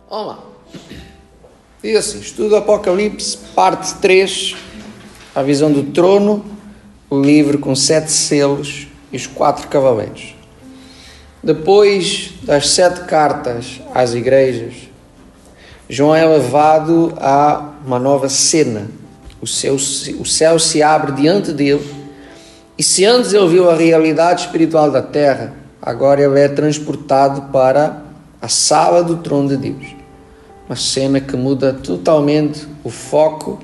Vamos lá. Diz assim, estudo Apocalipse, parte 3, a visão do trono, o livro com 7 selos e os 4 cavaleiros. Depois das 7 cartas às igrejas, João é levado a uma nova cena. O céu se abre diante dele, e se antes ele viu a realidade espiritual da terra, agora ele é transportado para a sala do trono de Deus. Uma cena que muda totalmente o foco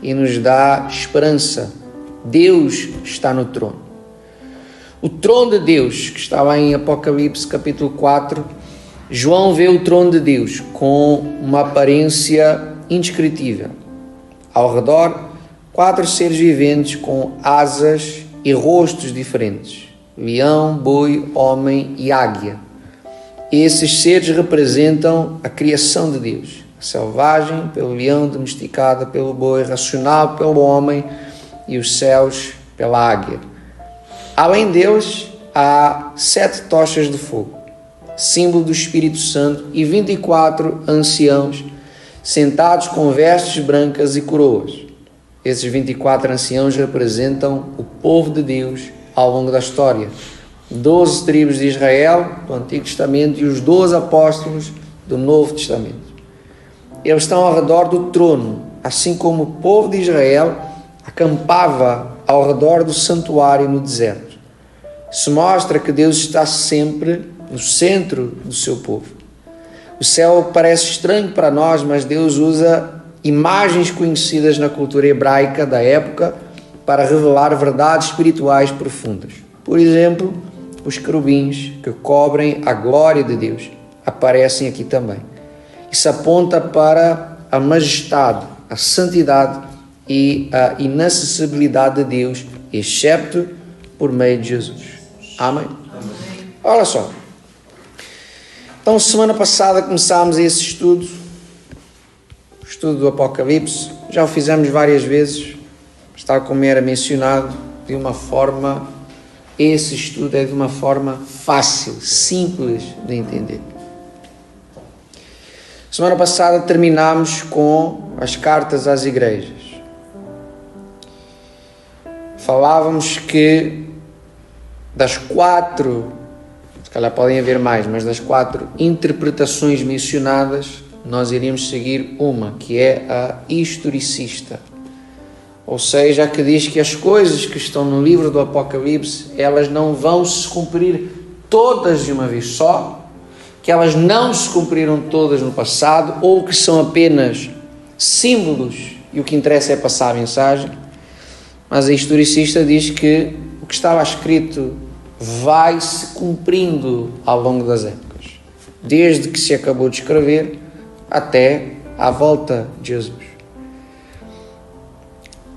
e nos dá esperança. Deus está no trono. O trono de Deus, que está lá em Apocalipse capítulo 4, João vê o trono de Deus com uma aparência indescritível. Ao redor, 4 seres viventes com asas e rostos diferentes: leão, boi, homem e águia. Esses seres representam a criação de Deus, a selvagem pelo leão, domesticada pelo boi, racional pelo homem e os céus pela águia. Além deles, há 7 tochas de fogo, símbolo do Espírito Santo, e 24 anciãos sentados com vestes brancas e coroas. Esses 24 anciãos representam o povo de Deus ao longo da história. 12 tribos de Israel do Antigo Testamento e os 12 apóstolos do Novo Testamento. Eles estão ao redor do trono, assim como o povo de Israel acampava ao redor do santuário no deserto. Isso mostra que Deus está sempre no centro do seu povo. O céu parece estranho para nós, mas Deus usa imagens conhecidas na cultura hebraica da época para revelar verdades espirituais profundas. Por exemplo, os querubins que cobrem a glória de Deus aparecem aqui também. Isso aponta para a majestade, a santidade e a inacessibilidade de Deus, excepto por meio de Jesus. Amém? Olha só. Então, semana passada começámos esse estudo, o estudo do Apocalipse. Já o fizemos várias vezes, está como era mencionado, de uma forma, esse estudo é de uma forma fácil, simples de entender. Semana passada terminámos com as cartas às igrejas. Falávamos que das 4, se calhar podem haver mais, mas das 4 interpretações mencionadas, nós iríamos seguir uma, que é a historicista. Ou seja, a que diz que as coisas que estão no livro do Apocalipse, elas não vão se cumprir todas de uma vez só, que elas não se cumpriram todas no passado, ou que são apenas símbolos e o que interessa é passar a mensagem. Mas a historicista diz que o que estava escrito vai se cumprindo ao longo das épocas, desde que se acabou de escrever até à volta de Jesus.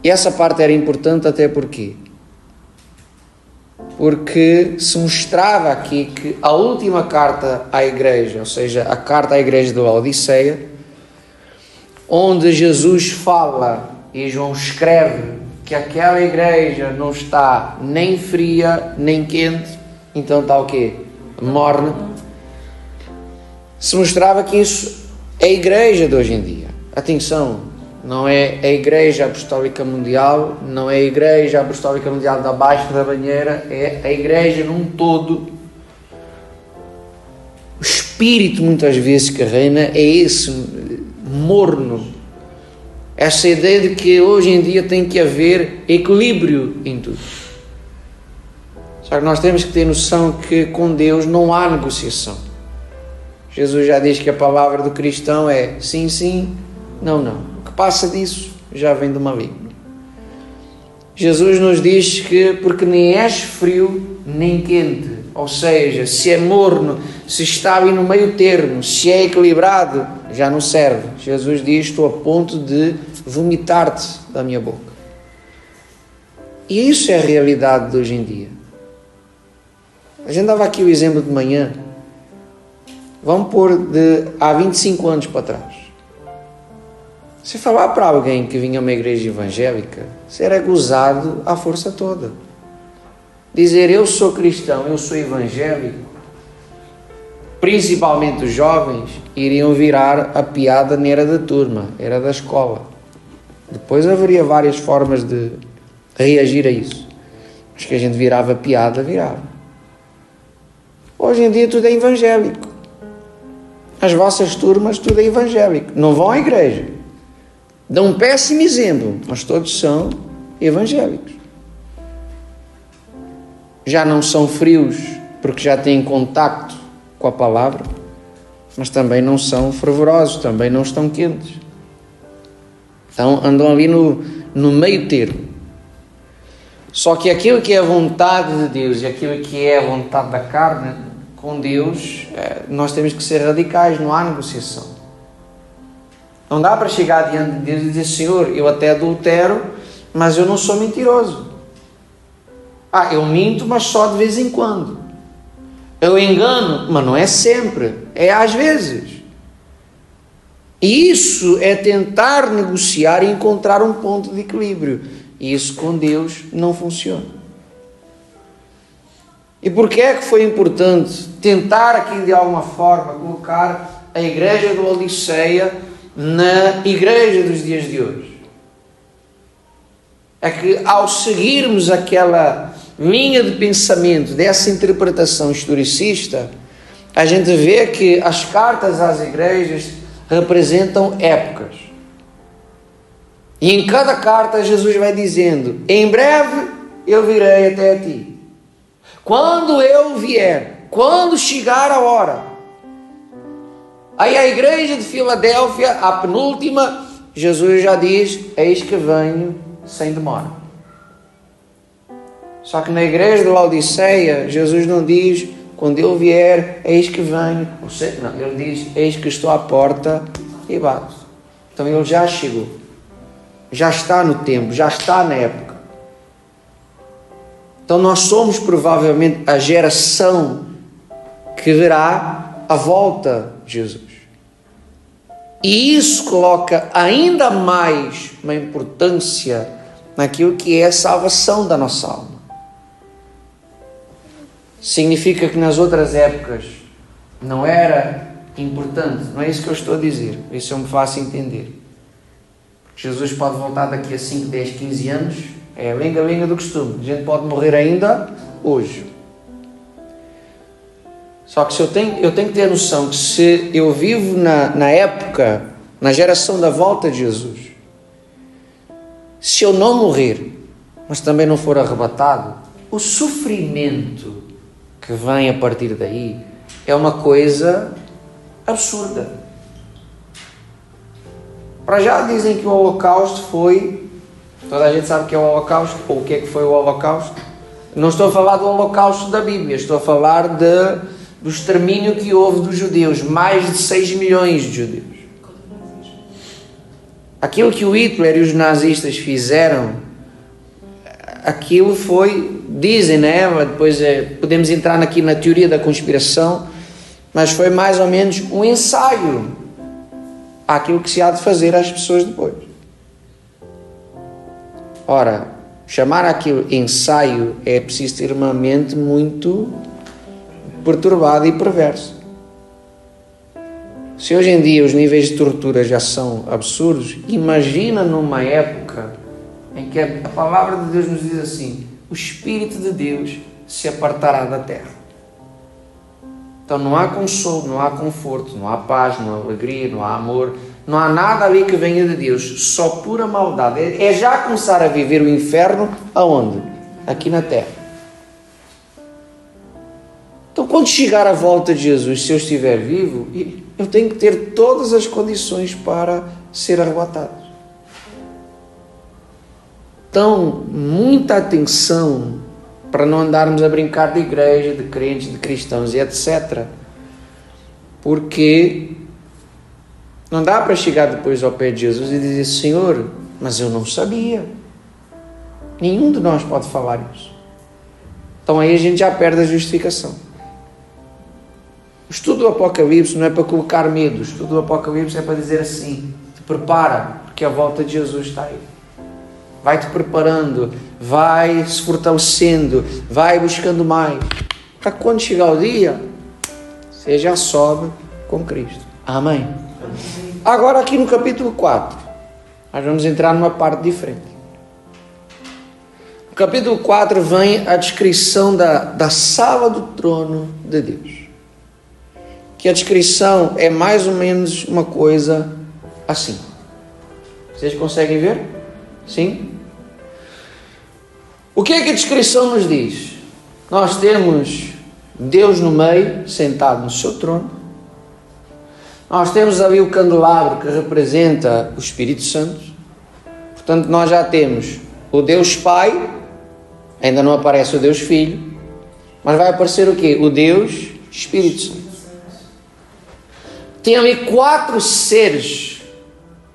E essa parte era importante até porque se mostrava aqui que a última carta à igreja, ou seja, a carta à igreja de Laodiceia, onde Jesus fala e João escreve que aquela igreja não está nem fria, nem quente, então está o quê? Morna. Se mostrava que isso é a igreja de hoje em dia. Atenção, não é a Igreja Apostólica Mundial, não é a Igreja Apostólica Mundial de abaixo da banheira, é a igreja num todo. O espírito muitas vezes que reina é esse, morno. Essa ideia de que hoje em dia tem que haver equilíbrio em tudo. Só que nós temos que ter noção que com Deus não há negociação. Jesus já diz que a palavra do cristão é sim, sim, não, não. O que passa disso já vem do maligno. Jesus nos diz que porque nem és frio nem quente, ou seja, se é morno, se está ali no meio termo, se é equilibrado, já não serve. Jesus diz: estou a ponto de vomitar-te da minha boca. E isso é a realidade de hoje em dia. A gente dava aqui o exemplo de manhã. Vamos pôr de há 25 anos para trás. Se falar para alguém que vinha a uma igreja evangélica, será gozado à força toda. Dizer eu sou cristão, eu sou evangélico, principalmente os jovens, iriam virar a piada nem era da turma, era da escola. Depois haveria várias formas de reagir a isso. Mas que a gente virava piada, virava. Hoje em dia tudo é evangélico. As vossas turmas, tudo é evangélico. Não vão à igreja. Dão um péssimo exemplo, mas todos são evangélicos. Já não são frios, porque já têm contacto com a palavra, mas também não são fervorosos, também não estão quentes. Então andam ali no meio termo. Só que aquilo que é a vontade de Deus e aquilo que é a vontade da carne, com Deus, nós temos que ser radicais, não há negociação. Não dá para chegar diante de Deus e dizer: Senhor, eu até adultero, mas eu não sou mentiroso. Eu minto, mas só de vez em quando. Eu engano, mas não é sempre, é às vezes. E isso é tentar negociar e encontrar um ponto de equilíbrio. E isso com Deus não funciona. E porquê é que foi importante tentar aqui de alguma forma colocar a igreja de Laodiceia na igreja dos dias de hoje? É que ao seguirmos aquela linha de pensamento dessa interpretação historicista, a gente vê que as cartas às igrejas representam épocas. E em cada carta Jesus vai dizendo: em breve eu virei até a ti. Quando eu vier, quando chegar a hora. Aí a igreja de Filadélfia, a penúltima, Jesus já diz: eis que venho sem demora. Só que na igreja de Laodiceia, Jesus não diz: quando eu vier, eis que venho. Não, ele diz: eis que estou à porta e bato. Então ele já chegou. Já está no tempo, já está na época. Então nós somos provavelmente a geração que verá a volta de Jesus. E isso coloca ainda mais uma importância naquilo que é a salvação da nossa alma. Significa que nas outras épocas não era importante, não é isso que eu estou a dizer, isso eu me faço entender. Jesus pode voltar daqui a 5, 10, 15 anos, é a lenga-lenga do costume, a gente pode morrer ainda hoje. Só que eu tenho que ter noção que se eu vivo na época, na geração da volta de Jesus, se eu não morrer, mas também não for arrebatado, o sofrimento que vem a partir daí é uma coisa absurda. Para já dizem que o Holocausto foi... Toda a gente sabe o que é o Holocausto, ou o que é que foi o Holocausto. Não estou a falar do Holocausto da Bíblia, estou a falar do extermínio que houve dos judeus, mais de 6 milhões de judeus. Aquilo que o Hitler e os nazistas fizeram, aquilo foi, dizem, né? Depois podemos entrar aqui na teoria da conspiração, mas foi mais ou menos um ensaio àquilo que se há de fazer às pessoas depois. Ora, chamar aquilo ensaio é preciso ter uma mente muito perturbada e perversa. Se hoje em dia os níveis de tortura já são absurdos, imagina numa época em que a palavra de Deus nos diz assim: o Espírito de Deus se apartará da terra. Então não há consolo, não há conforto, não há paz, não há alegria, não há amor, não há nada ali que venha de Deus, só pura maldade. É já começar a viver o inferno aonde? Aqui na terra. Então quando chegar a volta de Jesus, se eu estiver vivo, eu tenho que ter todas as condições para ser arrebatado. Então, muita atenção para não andarmos a brincar de igreja, de crentes, de cristãos e etc. Porque não dá para chegar depois ao pé de Jesus e dizer: Senhor, mas eu não sabia. Nenhum de nós pode falar isso. Então aí a gente já perde a justificação. O estudo do Apocalipse não é para colocar medo. O estudo do Apocalipse é para dizer assim: te prepara, porque a volta de Jesus está aí. Vai-te preparando, vai se fortalecendo, vai buscando mais. Para quando chegar o dia, Você já sobe com Cristo. Amém. Agora aqui no capítulo 4, nós vamos entrar numa parte diferente. No capítulo 4 vem a descrição da sala do trono de Deus. Que a descrição é mais ou menos uma coisa assim. Vocês conseguem ver? Sim? O que é que a descrição nos diz? Nós temos Deus no meio, sentado no seu trono. Nós temos ali o candelabro que representa o Espírito Santo. Portanto, nós já temos o Deus Pai, ainda não aparece o Deus Filho, mas vai aparecer o quê? O Deus Espírito Santo. Tem ali 4 seres,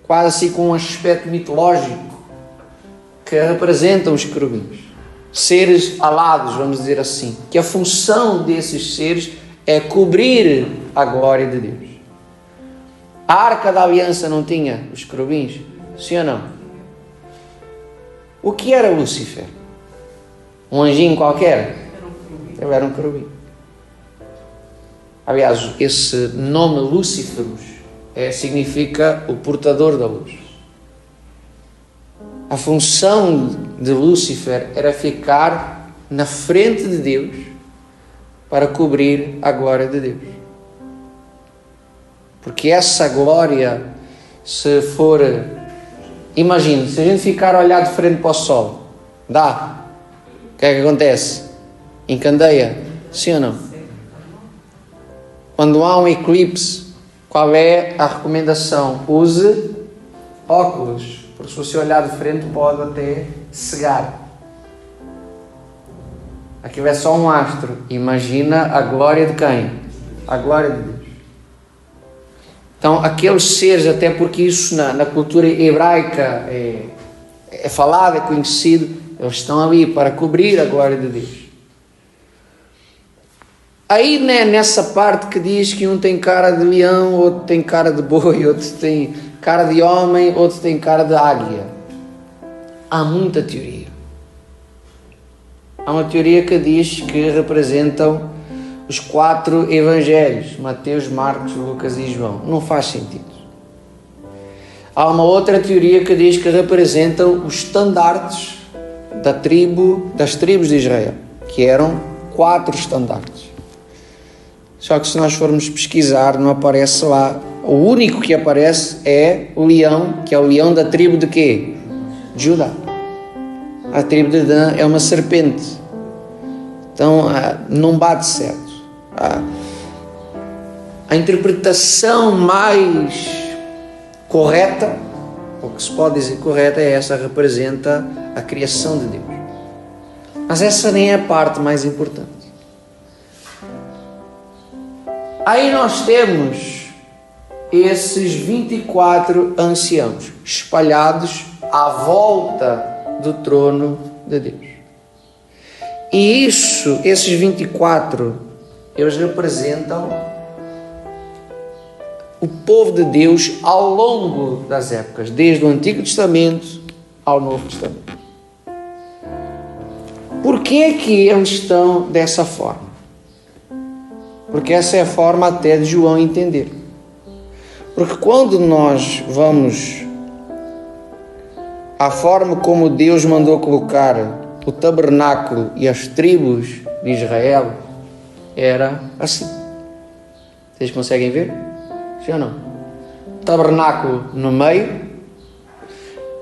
quase assim com um aspecto mitológico, que representam os querubins. Seres alados, vamos dizer assim, que a função desses seres é cobrir a glória de Deus. A Arca da Aliança não tinha os querubins? Sim ou não? O que era Lúcifer? Um anjinho qualquer? Ele era um querubim. Aliás, esse nome Lúciferus significa o portador da luz. A função de Lúcifer era ficar na frente de Deus para cobrir a glória de Deus. Porque essa glória, se for... Imagine, se a gente ficar a olhar de frente para o sol, dá? O que é que acontece? Encandeia? Sim ou não? Quando há um eclipse, qual é a recomendação? Use óculos, porque se você olhar de frente pode até cegar. Aquilo é só um astro. Imagina a glória de quem? A glória de Deus. Então, aqueles seres, até porque isso na cultura hebraica é falado, é conhecido, eles estão ali para cobrir a glória de Deus. Aí, né, nessa parte que diz que um tem cara de leão, outro tem cara de boi, outro tem cara de homem, outro tem cara de águia. Há muita teoria. Há uma teoria que diz que representam os 4 evangelhos, Mateus, Marcos, Lucas e João. Não faz sentido. Há uma outra teoria que diz que representam os estandartes das tribos de Israel, que eram 4 estandartes. Só que se nós formos pesquisar, não aparece lá. O único que aparece é o leão, que é o leão da tribo de quê? De Judá. A tribo de Dan é uma serpente. Então, não bate certo. A interpretação mais correta, ou que se pode dizer correta, é essa, representa a criação de Deus. Mas essa nem é a parte mais importante. Aí nós temos esses 24 anciãos espalhados à volta do trono de Deus. E esses 24, eles representam o povo de Deus ao longo das épocas, desde o Antigo Testamento ao Novo Testamento. Por que é que eles estão dessa forma? Porque essa é a forma até de João entender. Porque quando nós vamos à forma como Deus mandou colocar o tabernáculo e as tribos de Israel, era assim. Vocês conseguem ver? Sim ou não? Tabernáculo no meio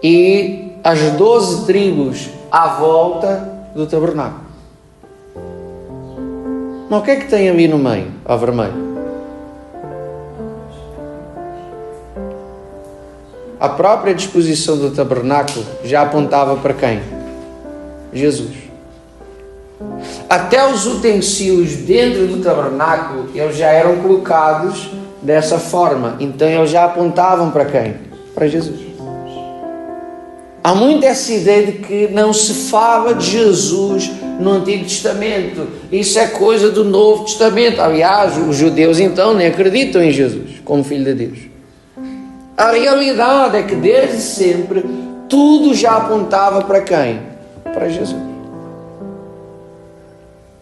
e as 12 tribos à volta do tabernáculo. Mas o que é que tem ali no meio, ao vermelho? A própria disposição do tabernáculo já apontava para quem? Jesus. Até os utensílios dentro do tabernáculo, eles já eram colocados dessa forma. Então eles já apontavam para quem? Para Jesus. Há muito essa ideia de que não se fala de Jesus no Antigo Testamento. Isso é coisa do Novo Testamento. Aliás, os judeus então nem acreditam em Jesus como Filho de Deus. A realidade é que desde sempre tudo já apontava para quem? Para Jesus.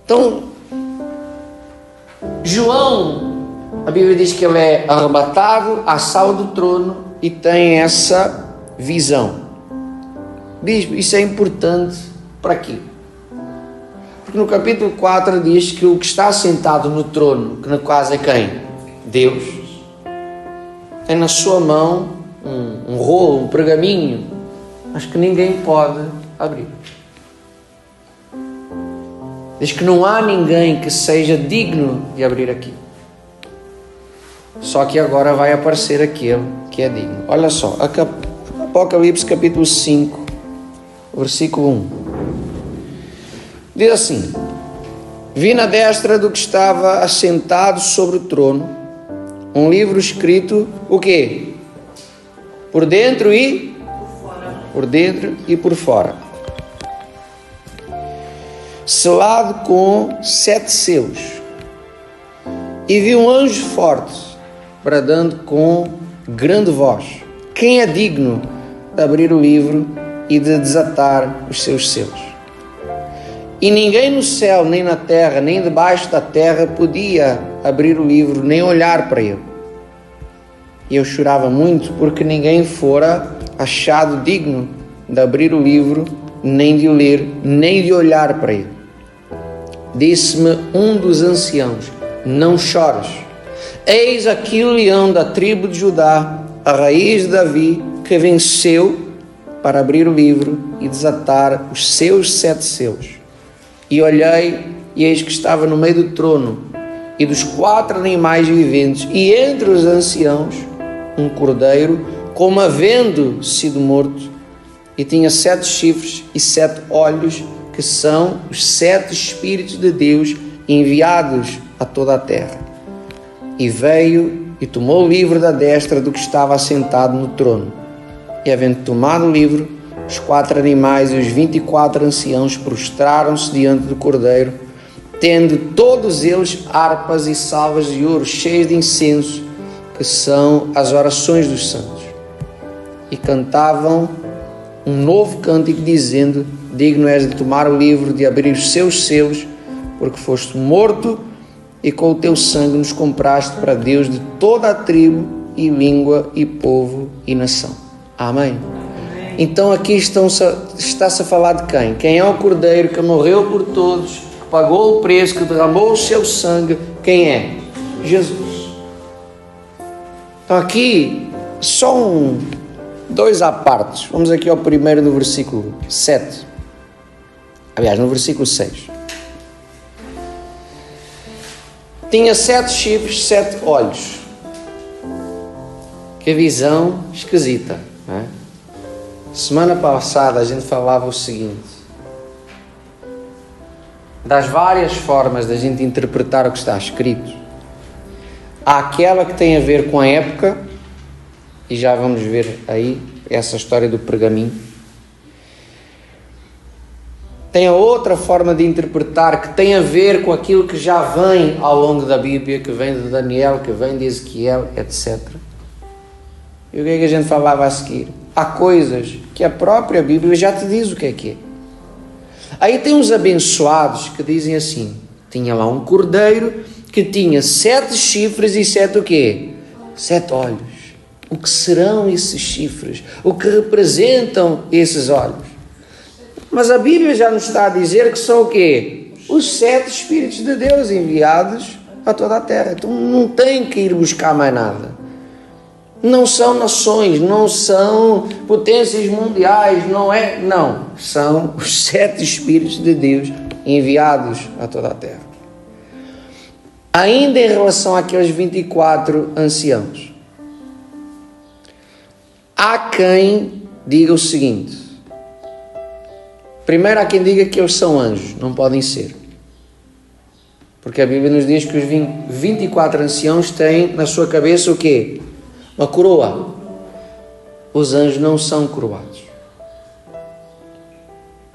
Então, João A Bíblia diz que ele é arrebatado à sala do trono e tem essa visão. Bispo, isso é importante para quê? Porque no capítulo 4 diz que o que está sentado no trono, que no caso é quem? Deus, tem na sua mão um rolo, um pergaminho, mas que ninguém pode abrir. Diz que não há ninguém que seja digno de abrir aquilo. Só que agora vai aparecer aquele que é digno. Olha só, Apocalipse capítulo 5, versículo 1. Diz assim: vi na destra do que estava assentado sobre o trono um livro escrito, o quê? Por dentro e por dentro e por fora, selado com 7 selos. E vi um anjo forte bradando com grande voz: quem é digno de abrir o livro e de desatar os seus selos? E ninguém no céu, nem na terra, nem debaixo da terra podia abrir o livro, nem olhar para ele. E eu chorava muito, porque ninguém fora achado digno de abrir o livro, nem de o ler, nem de olhar para ele. Disse-me um dos anciãos: não chores. Eis aqui o leão da tribo de Judá, a raiz de Davi, que venceu para abrir o livro e desatar os seus 7 selos. E olhei, e eis que estava no meio do trono e dos 4 animais viventes, e entre os anciãos, um cordeiro, como havendo sido morto, e tinha 7 chifres e 7 olhos, que são os 7 Espíritos de Deus enviados a toda a terra. E veio e tomou o livro da destra do que estava assentado no trono. E havendo tomado o livro, os 4 animais e os 24 anciãos prostraram-se diante do cordeiro, tendo todos eles harpas e salvas de ouro cheias de incenso, que são as orações dos santos. E cantavam um novo cântico, dizendo: digno és de tomar o livro, de abrir os seus selos, porque foste morto e com o teu sangue nos compraste para Deus de toda a tribo e língua e povo e nação. Amém? Então aqui está-se a falar de quem? Quem é o cordeiro que morreu por todos, que pagou o preço, que derramou o seu sangue? Quem é? Jesus. Então aqui, só 2 à parte. Vamos aqui ao primeiro do versículo 7. Aliás, no versículo 6. Tinha 7 chifres, 7 olhos. Que visão esquisita, não é? Semana passada a gente falava o seguinte: das várias formas da gente interpretar o que está escrito, há aquela que tem a ver com a época, e já vamos ver aí essa história do pergaminho. Tem a outra forma de interpretar que tem a ver com aquilo que já vem ao longo da Bíblia, que vem de Daniel, que vem de Ezequiel, etc. E o que é que a gente falava a seguir? Há coisas que a própria Bíblia já te diz o que é. Aí tem uns abençoados que dizem assim: tinha lá um cordeiro que tinha 7 chifres e 7 o quê? 7 olhos. O que serão esses chifres? O que representam esses olhos? Mas a Bíblia já nos está a dizer que são o quê? Os 7 Espíritos de Deus enviados a toda a terra. Então não tem que ir buscar mais nada. Não são nações, não são potências mundiais, não. São os 7 Espíritos de Deus enviados a toda a terra. Ainda em relação àqueles 24 anciãos, há quem diga o seguinte: primeiro há quem diga que eles são anjos, não podem ser. Porque a Bíblia nos diz que os 24 anciãos têm na sua cabeça o quê? Uma coroa. Os anjos não são coroados.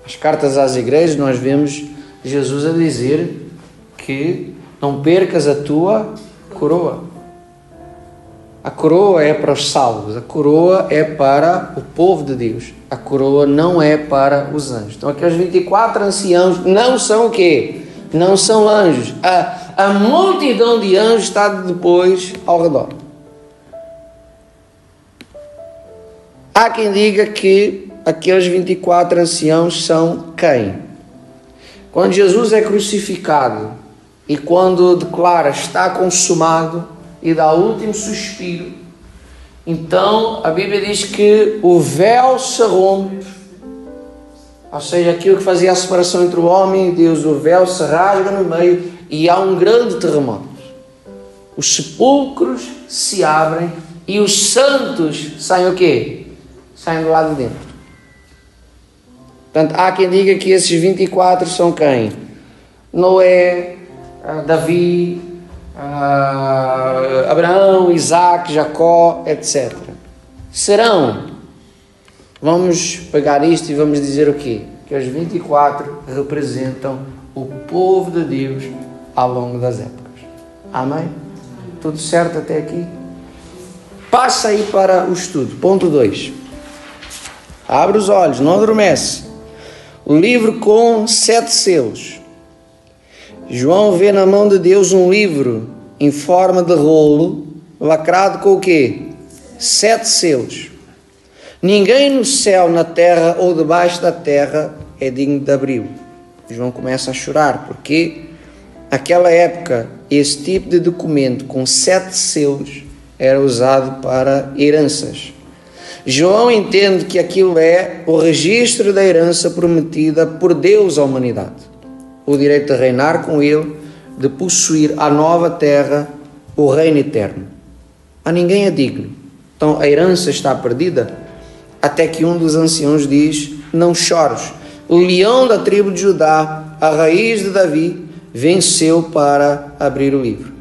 As cartas às igrejas nós vemos Jesus a dizer que não percas a tua coroa. A coroa é para os salvos, a coroa é para o povo de Deus, a coroa não é para os anjos. Então aqueles 24 anciãos não são o quê? Não são anjos. a multidão de anjos está depois ao redor. Há quem diga que aqueles 24 anciãos são quem? Quando Jesus é crucificado e quando declara está consumado e dá o último suspiro, então a Bíblia diz que o véu se rompe, ou seja, aquilo que fazia a separação entre o homem e Deus, o véu se rasga no meio e há um grande terremoto. Os sepulcros se abrem e os santos saem o quê? Saem do lado de dentro. Portanto, há quem diga que esses 24 são quem? Noé, Davi, Abraão, Isaac, Jacó, etc. Serão, vamos pegar isto e vamos dizer o quê? Que os 24 representam o povo de Deus ao longo das épocas. Amém? Tudo certo até aqui? Passa aí para o estudo. Ponto 2. Abre os olhos, não adormece. O livro com 7 selos. João vê na mão de Deus um livro em forma de rolo, lacrado com o quê? 7 selos. Ninguém no céu, na terra ou debaixo da terra é digno de abri-lo. João começa a chorar, porque naquela época esse tipo de documento com 7 selos era usado para heranças. João entende que aquilo é o registro da herança prometida por Deus à humanidade. O direito de reinar com ele, de possuir a nova terra, o reino eterno. A ninguém é digno. Então a herança está perdida, até que um dos anciãos diz: não chores. O leão da tribo de Judá, a raiz de Davi, venceu para abrir o livro.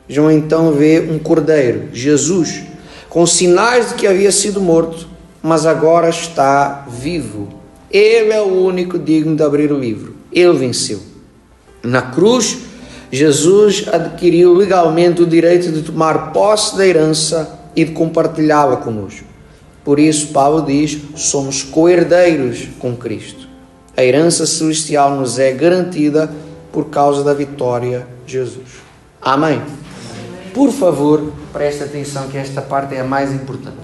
João então vê um cordeiro, Jesus, com sinais de que havia sido morto, mas agora está vivo. Ele é o único digno de abrir o livro. Ele venceu. Na cruz, Jesus adquiriu legalmente o direito de tomar posse da herança e de compartilhá-la conosco. Por isso, Paulo diz, somos co-herdeiros com Cristo. A herança celestial nos é garantida por causa da vitória de Jesus. Amém? Por favor, preste atenção que esta parte é a mais importante.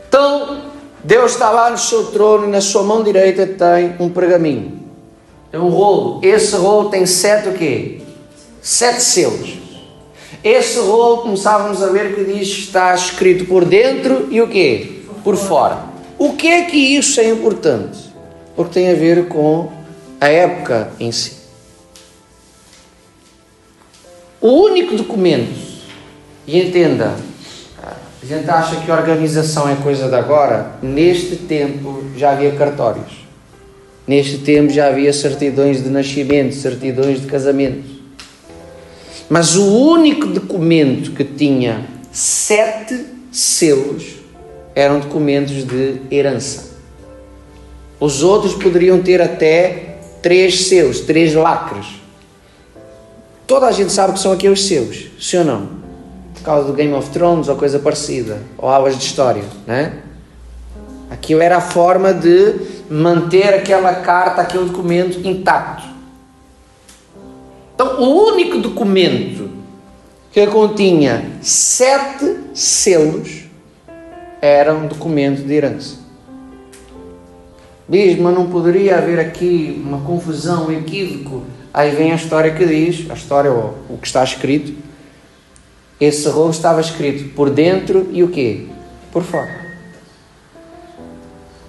Então, Deus está lá no seu trono e na sua mão direita tem um pergaminho. É um rolo. Esse rolo tem 7 o quê? 7 selos. Esse rolo, começávamos a ver que diz que está escrito por dentro e o quê? Por fora. O que é que isso é importante? Porque tem a ver com a época em si. O único documento, e entenda, a gente acha que a organização é coisa de agora, neste tempo já havia cartórios. Neste tempo já havia certidões de nascimento, certidões de casamento. Mas o único documento que tinha 7 selos eram documentos de herança. Os outros poderiam ter até 3 selos, 3 lacres. Toda a gente sabe que são aqueles selos, sim ou não? Por causa do Game of Thrones ou coisa parecida, ou aulas de história, não é? Aquilo era a forma de manter aquela carta, aquele documento intacto. Então, o único documento que continha 7 selos era um documento de herança. Diz, mas não poderia haver aqui uma confusão, um equívoco? Aí vem a história que diz, a história ou o que está escrito, esse rolo estava escrito por dentro e o quê? Por fora.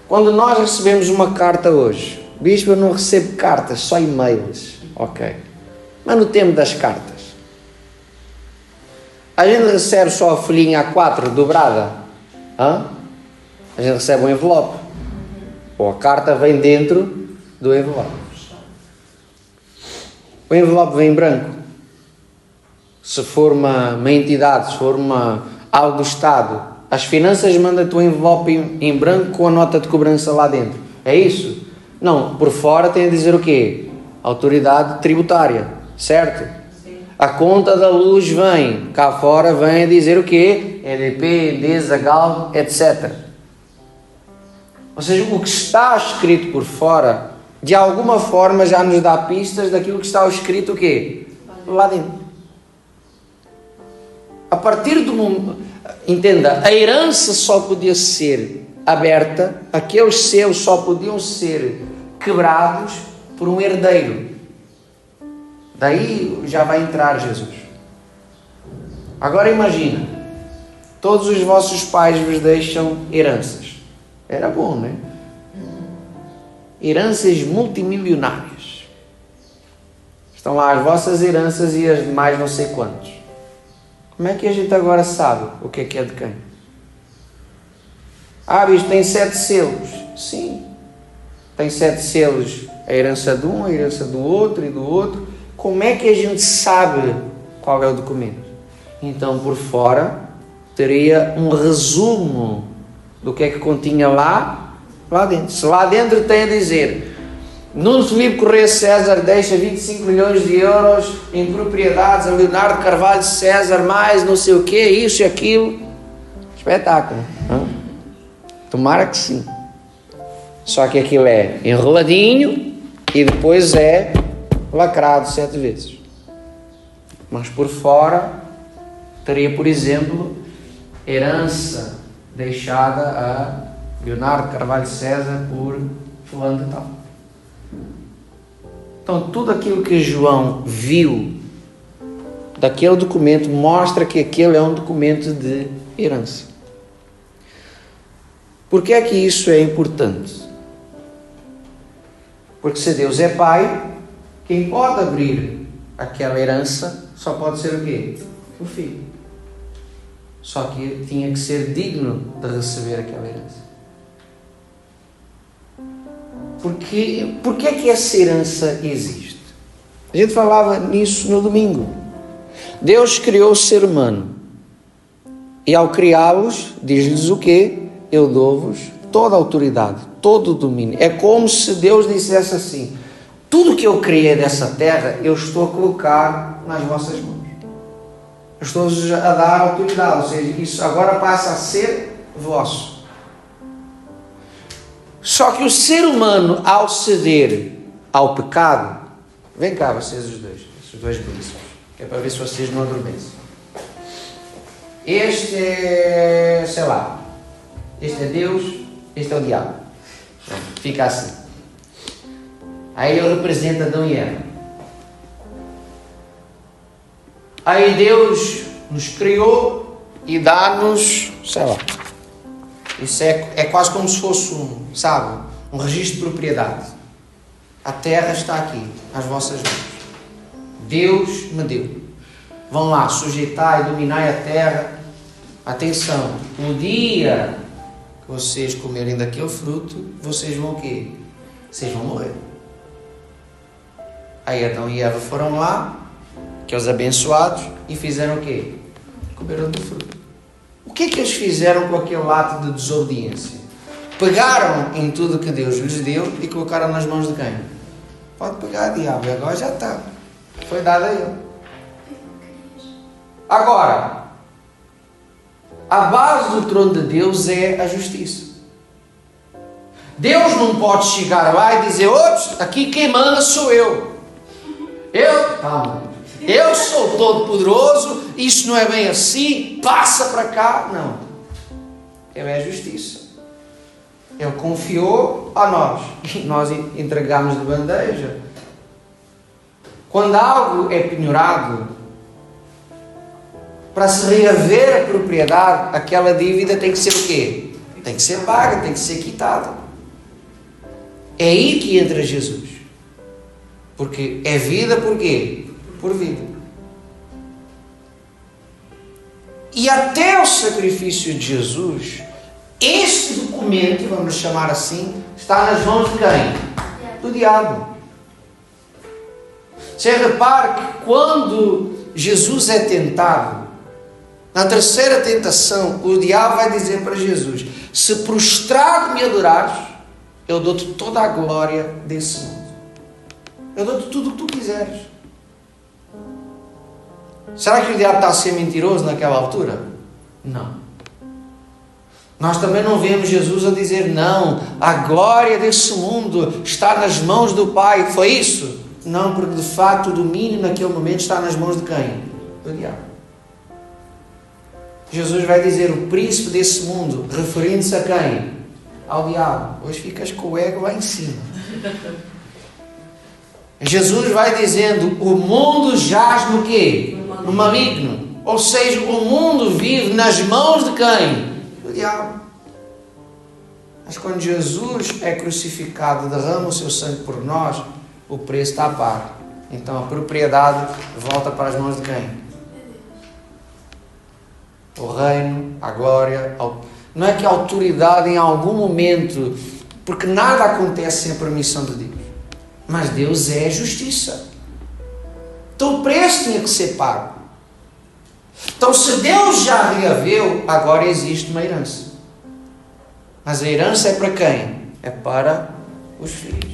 Quando nós recebemos uma carta hoje, bispo, eu não recebo cartas, só e-mails, ok. Mas no tempo das cartas, a gente recebe só a folhinha A4 dobrada, a gente recebe um envelope, ou a carta vem dentro do envelope. O envelope vem em branco. Se for uma entidade, se for algo do Estado, as finanças mandam-te um envelope em branco com a nota de cobrança lá dentro. É isso? Não, por fora tem a dizer o quê? Autoridade tributária, certo? Sim. A conta da luz vem, cá fora vem a dizer o quê? EDP, Endesa, Galp, etc. Ou seja, o que está escrito por fora de alguma forma já nos dá pistas daquilo que está escrito o quê? Lá dentro. A partir do momento, entenda, a herança só podia ser aberta, aqueles selos só podiam ser quebrados por um herdeiro. Daí já vai entrar Jesus. Agora imagina, todos os vossos pais vos deixam heranças. Era bom, não é? Heranças multimilionárias. Estão lá as vossas heranças e as de mais não sei quantos. Como é que a gente agora sabe o que é de quem? Isto tem 7 selos. Sim. Tem 7 selos. A herança de um, a herança do outro e do outro. Como é que a gente sabe qual é o documento? Então, por fora, teria um resumo do que é que continha lá dentro. Se lá dentro tem a dizer: Nuno Filipe Correia César deixa 25 milhões de euros em propriedades a Leonardo Carvalho César, mais não sei o quê, isso e aquilo. Espetáculo. Não? Tomara que sim. Só que aquilo é enroladinho e depois é lacrado 7 vezes. Mas por fora teria, por exemplo, herança deixada a Leonardo Carvalho César por fulano de tal. Então tudo aquilo que João viu daquele documento mostra que aquele é um documento de herança. Por que é que isso é importante? Porque se Deus é Pai, quem pode abrir aquela herança só pode ser o quê? O Filho. Só que tinha que ser digno de receber aquela herança. Porque é que essa herança existe? A gente falava nisso no domingo. Deus criou o ser humano. E ao criá-los, diz-lhes o quê? Eu dou-vos toda a autoridade, todo o domínio. É como se Deus dissesse assim: tudo que eu criei dessa terra, eu estou a colocar nas vossas mãos. Eu estou-vos a dar autoridade, ou seja, isso agora passa a ser vosso. Só que o ser humano, ao ceder ao pecado, vem cá vocês os dois príncipes, que é para ver se vocês não adormecem. Este é, sei lá, este é Deus, este é o diabo. Fica assim. Aí ele representa Adão e Eva. Aí Deus nos criou e dá-nos, sei lá, isso é quase como se fosse um registro de propriedade. A terra está aqui, às vossas mãos. Deus me deu. Vão lá, sujeitai, dominai a terra. Atenção, o dia que vocês comerem daquele fruto, vocês vão o quê? Vocês vão morrer. Aí Adão e Eva foram lá, aqueles abençoados, e fizeram o quê? Comeram do fruto. O que é que eles fizeram com aquele ato de desobediência? Pegaram em tudo que Deus lhes deu e colocaram nas mãos de quem? Pode pegar, diabo, agora já está. Foi dado a ele. Agora, a base do trono de Deus é a justiça. Deus não pode chegar lá e dizer: ops, aqui quem manda sou eu. Eu sou todo poderoso, isso não é bem assim, passa para cá. Não. Ele é a justiça. Ele confiou a nós e nós entregamos de bandeja. Quando algo é penhorado, para se reaver a propriedade, aquela dívida tem que ser o quê? Tem que ser paga, tem que ser quitada. É aí que entra Jesus. Porque é vida por quê? Por vida. E até o sacrifício de Jesus, este documento, vamos chamar assim, está nas mãos de quem? Do diabo. Você repara que quando Jesus é tentado, na terceira tentação, o diabo vai dizer para Jesus: se prostrado me adorares, eu dou-te toda a glória desse mundo. Eu dou-te tudo o que tu quiseres. Será que o diabo está a ser mentiroso naquela altura? Não. Nós também não vemos Jesus a dizer, não, a glória desse mundo está nas mãos do Pai. Foi isso? Não, porque de facto o domínio naquele momento está nas mãos de quem? Do diabo. Jesus vai dizer, o príncipe desse mundo, referindo-se a quem? Ao diabo. Hoje ficas com o ego lá em cima. Jesus vai dizendo, o mundo jaz no quê? No maligno. Ou seja, o mundo vive nas mãos de quem? Do diabo. Mas quando Jesus é crucificado, derrama o seu sangue por nós, o preço está a par. Então a propriedade volta para as mãos de quem? O reino, a glória. Não é que a autoridade em algum momento, porque nada acontece sem a permissão de Deus, mas Deus é justiça. Então o preço tinha que ser pago. Então se Deus já reaveu, agora existe uma herança. Mas a herança é para quem? É para os filhos.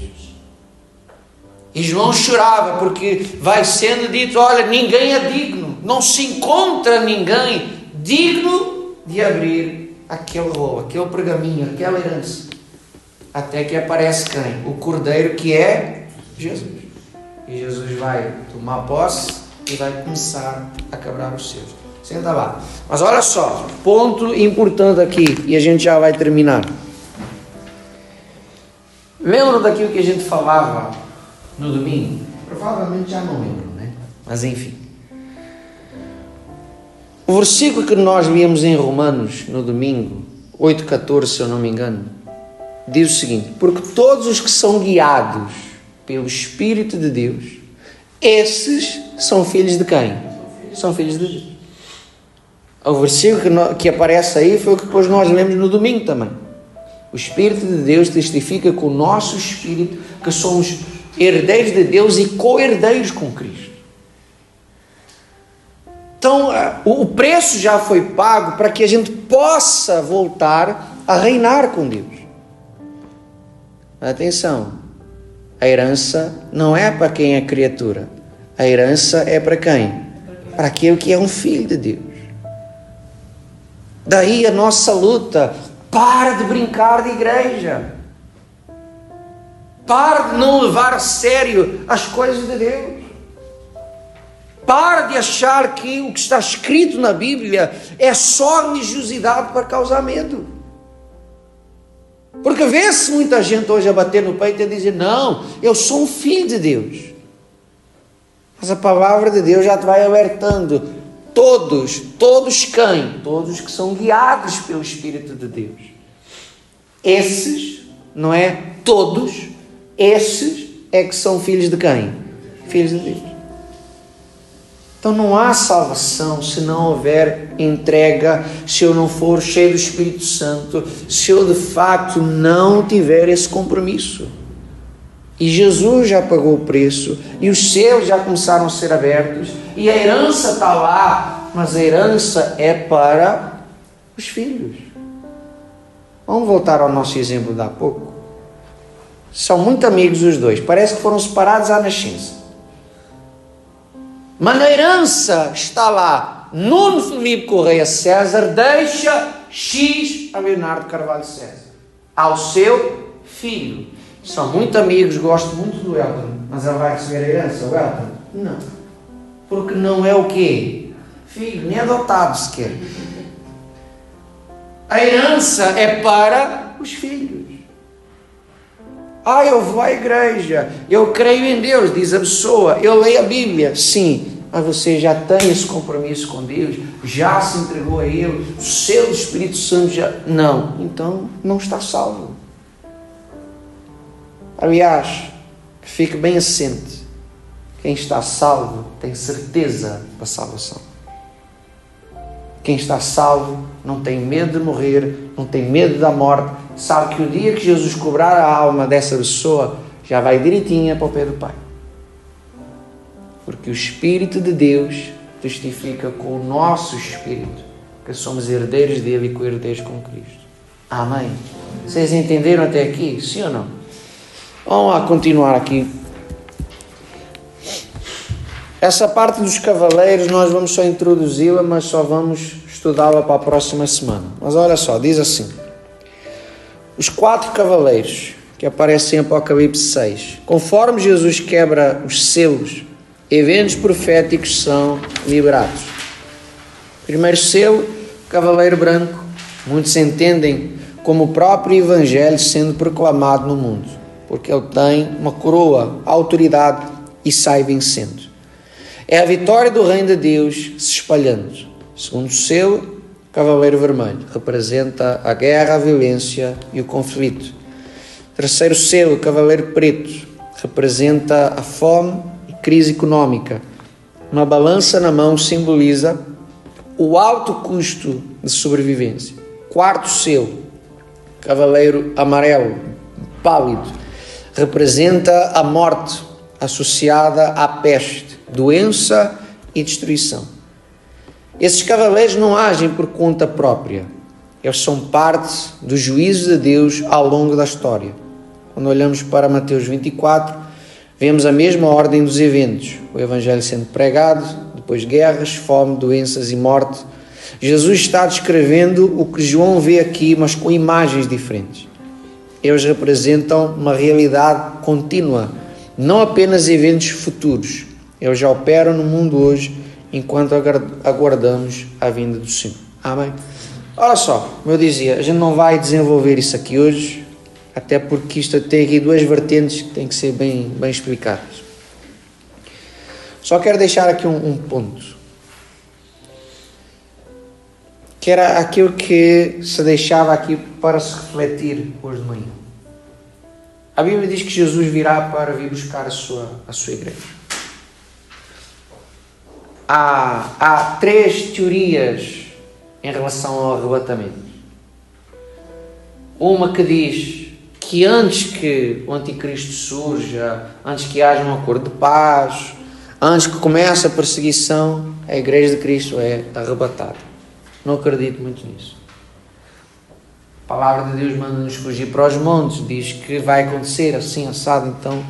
E João chorava porque vai sendo dito, olha, ninguém é digno, não se encontra ninguém digno de abrir aquele rolo, aquele pergaminho, aquela herança. Até que aparece quem? O Cordeiro, que é Jesus. E Jesus vai tomar posse e vai começar a quebrar os seus. Senta lá. Mas olha só, ponto importante aqui, e a gente já vai terminar. Lembram daquilo que a gente falava no domingo? Provavelmente já não lembro, né? Mas enfim. O versículo que nós líamos em Romanos no domingo, 8,14, se eu não me engano, diz o seguinte: porque todos os que são guiados pelo Espírito de Deus, esses são filhos de quem? São filhos de Deus. O versículo que aparece aí foi o que depois nós lemos no domingo também. O Espírito de Deus testifica com o nosso Espírito que somos herdeiros de Deus e co-herdeiros com Cristo. Então, o preço já foi pago para que a gente possa voltar a reinar com Deus. Atenção, a herança não é para quem é criatura. A herança é para quem? Para aquele que é um filho de Deus. Daí a nossa luta. Para de brincar de igreja. Para de não levar a sério as coisas de Deus. Para de achar que o que está escrito na Bíblia é só religiosidade para causar medo. Porque vê-se muita gente hoje a bater no peito e a dizer, não, eu sou um filho de Deus. Mas a palavra de Deus já te vai alertando. Todos quem? Todos que são guiados pelo Espírito de Deus. Esses, não é todos, esses é que são filhos de quem? Filhos de Deus. Então não há salvação se não houver entrega, se eu não for cheio do Espírito Santo, se eu de facto não tiver esse compromisso. E Jesus já pagou o preço, e os céus já começaram a ser abertos, e a herança está lá, mas a herança é para os filhos. Vamos voltar ao nosso exemplo de há pouco. São muito amigos os dois, parece que foram separados à nascença. Mas a herança está lá. Nuno Filipe Correia César deixa X a Leonardo Carvalho César, ao seu filho. São muito amigos, gosto muito do Elton, mas ele vai receber a herança, o Elton? Não. Porque não é o quê? Filho, nem adotado sequer. A herança é para os filhos. Eu vou à igreja, eu creio em Deus, diz a pessoa, eu leio a Bíblia. Sim, mas você já tem esse compromisso com Deus, já se entregou a Ele, o seu Espírito Santo já... Não, então não está salvo. Aliás, que fique bem assente, quem está salvo tem certeza da salvação. Quem está salvo não tem medo de morrer, não tem medo da morte, sabe que o dia que Jesus cobrar a alma dessa pessoa, já vai direitinha para o pé do Pai. Porque o Espírito de Deus testifica com o nosso Espírito que somos herdeiros dele e co-herdeiros com Cristo. Amém? Vocês entenderam até aqui? Sim ou não? Vamos lá continuar aqui. Essa parte dos cavaleiros nós vamos só introduzi-la, mas só vamos estudar estudá-la para a próxima semana. Mas olha só, diz assim: os 4 cavaleiros que aparecem em Apocalipse 6, conforme Jesus quebra os selos, eventos proféticos são liberados. Primeiro selo, cavaleiro branco. Muitos entendem como o próprio Evangelho sendo proclamado no mundo, porque ele tem uma coroa, autoridade e sai vencendo. É a vitória do reino de Deus se espalhando. Segundo selo, cavaleiro vermelho, representa a guerra, a violência e o conflito. Terceiro selo, cavaleiro preto, representa a fome e crise económica. Uma balança na mão simboliza o alto custo de sobrevivência. Quarto selo, cavaleiro amarelo, pálido, representa a morte associada à peste, doença e destruição. Esses cavaleiros não agem por conta própria. Eles são parte do juízo de Deus ao longo da história. Quando olhamos para Mateus 24, vemos a mesma ordem dos eventos. O Evangelho sendo pregado, depois guerras, fome, doenças e morte. Jesus está descrevendo o que João vê aqui, mas com imagens diferentes. Eles representam uma realidade contínua, não apenas eventos futuros. Eles já operam no mundo hoje, enquanto aguardamos a vinda do Senhor. Amém? Olha só, como eu dizia, a gente não vai desenvolver isso aqui hoje, até porque isto tem aqui 2 vertentes que têm que ser bem explicadas. Só quero deixar aqui um ponto, que era aquilo que se deixava aqui para se refletir hoje de manhã. A Bíblia diz que Jesus virá para vir buscar a sua igreja. Há 3 teorias em relação ao arrebatamento. Uma que diz que antes que o anticristo surja, antes que haja um acordo de paz, antes que comece a perseguição, a igreja de Cristo é arrebatada. Não acredito muito nisso. A palavra de Deus manda-nos fugir para os montes, diz que vai acontecer assim, assado, então.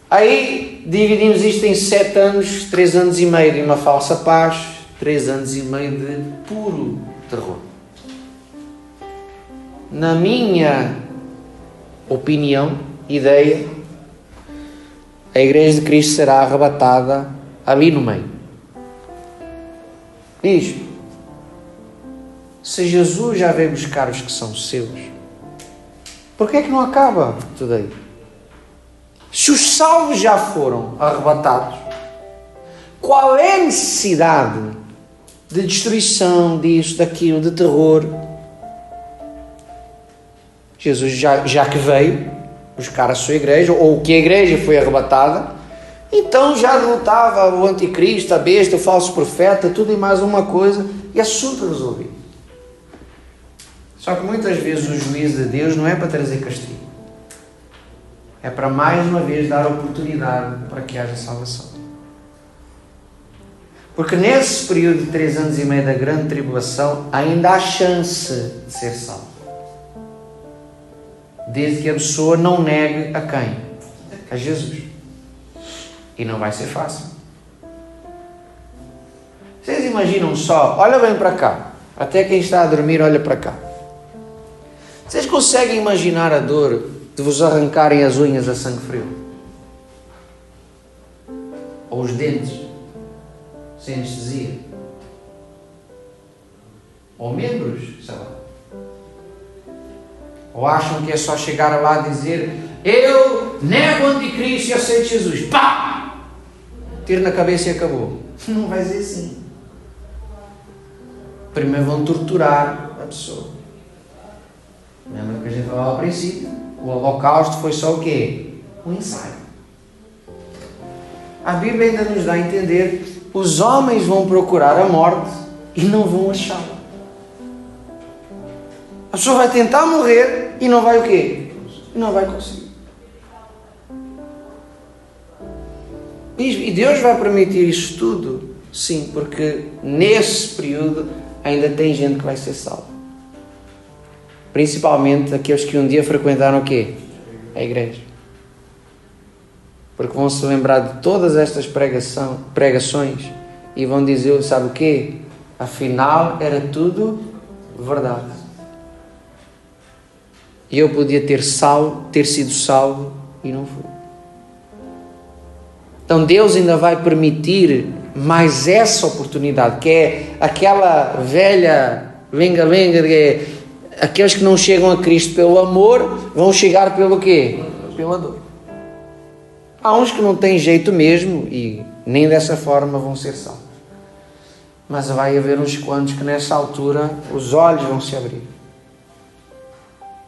Aí dividimos isto em 7 anos, 3 anos e meio de uma falsa paz, 3 anos e meio de puro terror. Na minha opinião, ideia, a igreja de Cristo será arrebatada ali no meio. Diz, se Jesus já veio buscar os que são seus, por que é que não acaba tudo aí? Se os salvos já foram arrebatados, qual é a necessidade de destruição, disso, daquilo, de terror? Jesus já que veio buscar a sua igreja, ou que a igreja foi arrebatada, então já derrotava o anticristo, a besta, o falso profeta, tudo e mais uma coisa, e assunto resolvido. Só que muitas vezes o juízo de Deus não é para trazer castigo. É para mais uma vez dar oportunidade para que haja salvação. Porque nesse período de 3 anos e meio da grande tribulação, ainda há chance de ser salvo. Desde que a pessoa não negue a quem? A Jesus. E não vai ser fácil. Vocês imaginam só, olha bem para cá. Até quem está a dormir, olha para cá. Vocês conseguem imaginar a dor de vos arrancarem as unhas a sangue frio? Ou os dentes, sem anestesia? Ou membros, sei lá. Ou acham que é só chegar lá e dizer: eu nego o anticristo e aceito Jesus. Pá! Tiro na cabeça e acabou. Não vai ser assim. Primeiro vão torturar a pessoa. Lembra que a gente falava ao princípio? O holocausto foi só o quê? Um ensaio. A Bíblia ainda nos dá a entender: os homens vão procurar a morte e não vão achá-la. A pessoa vai tentar morrer e não vai o quê? E não vai conseguir. E Deus vai permitir isso tudo? Sim, porque nesse período ainda tem gente que vai ser salva. Principalmente aqueles que um dia frequentaram o quê? A igreja. Porque vão se lembrar de todas estas pregações e vão dizer, sabe o quê? Afinal, era tudo verdade. E eu podia ter sido salvo e não fui. Então Deus ainda vai permitir mais essa oportunidade, que é aquela velha lenga-lenga de aqueles que não chegam a Cristo pelo amor, vão chegar pelo quê? Pela dor. Há uns que não têm jeito mesmo e nem dessa forma vão ser salvos. Mas vai haver uns quantos que nessa altura os olhos vão se abrir.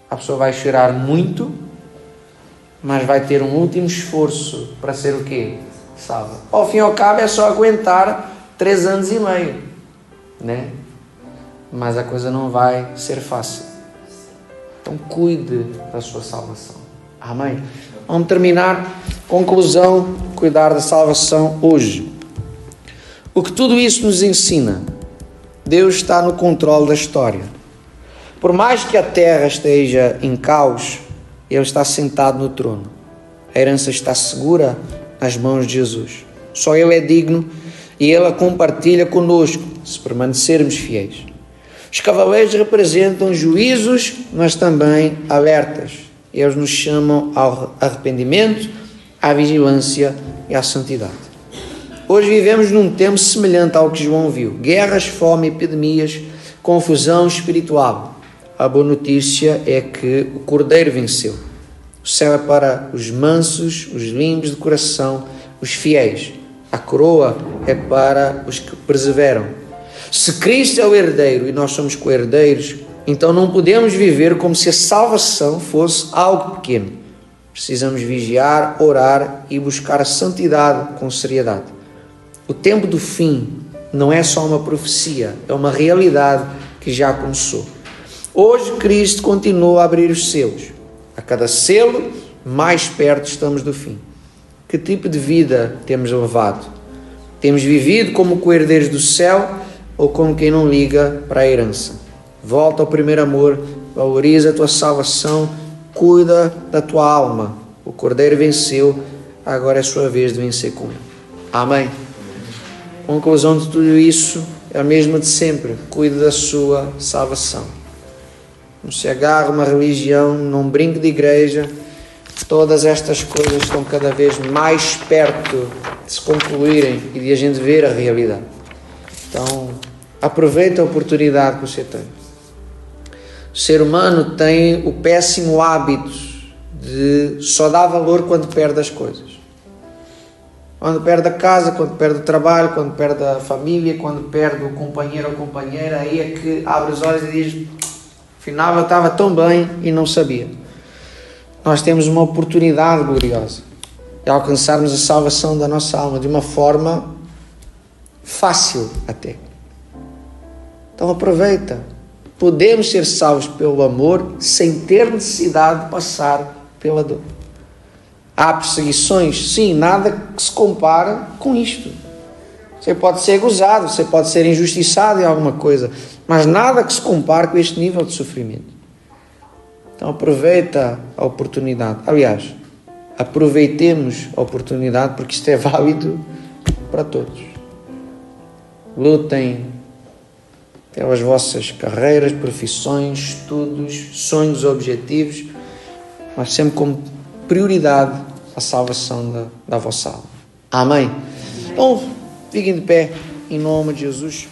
A pessoa vai chorar muito, mas vai ter um último esforço para ser o quê? Salva. Ao fim e ao cabo é só aguentar 3 anos e meio, né? Mas a coisa não vai ser fácil. Então cuide da sua salvação. Amém? Vamos terminar. Conclusão, cuidar da salvação hoje. O que tudo isso nos ensina? Deus está no controle da história. Por mais que a terra esteja em caos, Ele está sentado no trono. A herança está segura nas mãos de Jesus. Só Ele é digno e Ele a compartilha conosco, se permanecermos fiéis. Os cavaleiros representam juízos, mas também alertas. Eles nos chamam ao arrependimento, à vigilância e à santidade. Hoje vivemos num tempo semelhante ao que João viu. Guerras, fome, epidemias, confusão espiritual. A boa notícia é que o Cordeiro venceu. O céu é para os mansos, os limpos de coração, os fiéis. A coroa é para os que perseveram. Se Cristo é o herdeiro e nós somos co-herdeiros, então não podemos viver como se a salvação fosse algo pequeno. Precisamos vigiar, orar e buscar a santidade com seriedade. O tempo do fim não é só uma profecia, é uma realidade que já começou. Hoje Cristo continua a abrir os selos. A cada selo, mais perto estamos do fim. Que tipo de vida temos levado? Temos vivido como co-herdeiros do céu ou como quem não liga para a herança? Volta ao primeiro amor, valoriza a tua salvação, cuida da tua alma. O Cordeiro venceu, agora é a sua vez de vencer com Ele. Amém? A conclusão de tudo isso é a mesma de sempre. Cuide da sua salvação. Não se agarre a uma religião, não brinque de igreja. Todas estas coisas estão cada vez mais perto de se concluírem e de a gente ver a realidade. Então, aproveite a oportunidade que você tem. O ser humano tem o péssimo hábito de só dar valor quando perde as coisas. Quando perde a casa, quando perde o trabalho, quando perde a família, quando perde o companheiro ou companheira, aí é que abre os olhos e diz: afinal eu estava tão bem e não sabia. Nós temos uma oportunidade gloriosa de alcançarmos a salvação da nossa alma de uma forma fácil até. Então aproveita. Podemos ser salvos pelo amor sem ter necessidade de passar pela dor. Há perseguições? Sim, nada que se compara com isto. Você pode ser gozado, você pode ser injustiçado em alguma coisa, mas nada que se compare com este nível de sofrimento. Então aproveita a oportunidade. Aliás, aproveitemos a oportunidade porque isto é válido para todos. Lutem pelas vossas carreiras, profissões, estudos, sonhos, objetivos, mas sempre como prioridade a salvação da vossa alma. Amém? Então, fiquem de pé, em nome de Jesus.